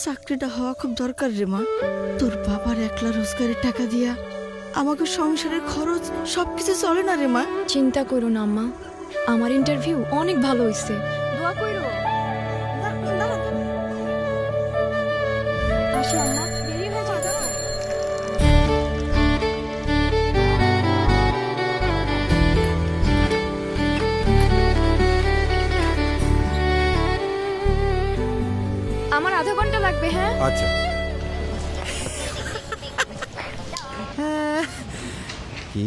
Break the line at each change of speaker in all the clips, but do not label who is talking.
চাকরিটা হওয়া খুব দরকার রে মা। তোর বাবার একলা রোজগারের টাকা দিয়া আমাকে সংসারের খরচ সবকিছু চলে না রে মা।
চিন্তা করো না আম্মা, আমার ইন্টারভিউ অনেক ভালো হয়েছে, দোয়া করো। আসি আম্মা, দেরি হয়ে যাবে। আমার আধা ঘন্টা লাগবে। হ্যাঁ
আচ্ছা।
কি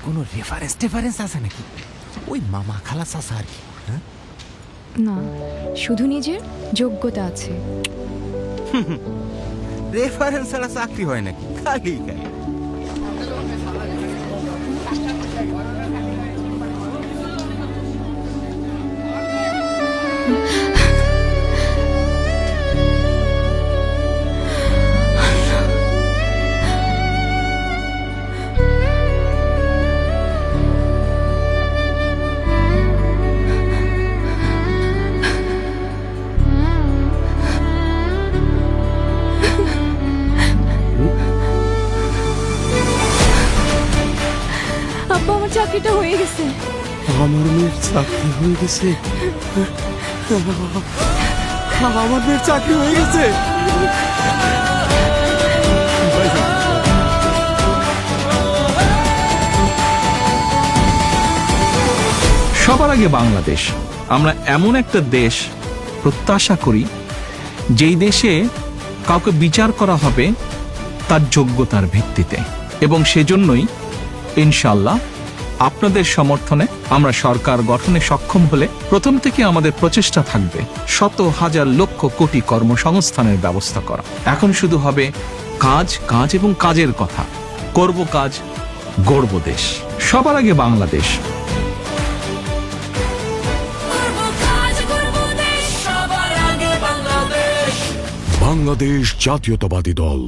কোনো রেফারেন্স আছে নাকি? ওই মামা খালা চাচা আর কি? হ্যাঁ,
না, শুধু নিজের যোগ্যতা আছে।
রেফারেন্স ছাড়া চাকরি হয় নাকি? খালি খালি
আব্বা, আমার চাকরিটা হয়ে গেছে।
আমার মেয়ের চাকরি হয়ে গেছে। আমার মেয়ের চাকরি হয়ে গেছে।
সবার আগে বাংলাদেশ। আমরা এমন একটা দেশ প্রত্যাশা করি যেই দেশে কাউকে বিচার করা হবে তার যোগ্যতার ভিত্তিতে, এবং সেজন্যই ইনশাআল্লাহ আপনাদের সমর্থনে আমরা সরকার গঠনে সক্ষম হলে প্রথম থেকে আমাদের প্রচেষ্টা থাকবে শত হাজার লক্ষ কোটি কর্মসংস্থানের ব্যবস্থা করা। এখন শুধু হবে কাজ, কাজ এবং কাজের কথা। করব কাজ, গড়ব দেশ। সবার আগে বাংলাদেশ।
বাংলাদেশ জাতীয়তাবাদী দল।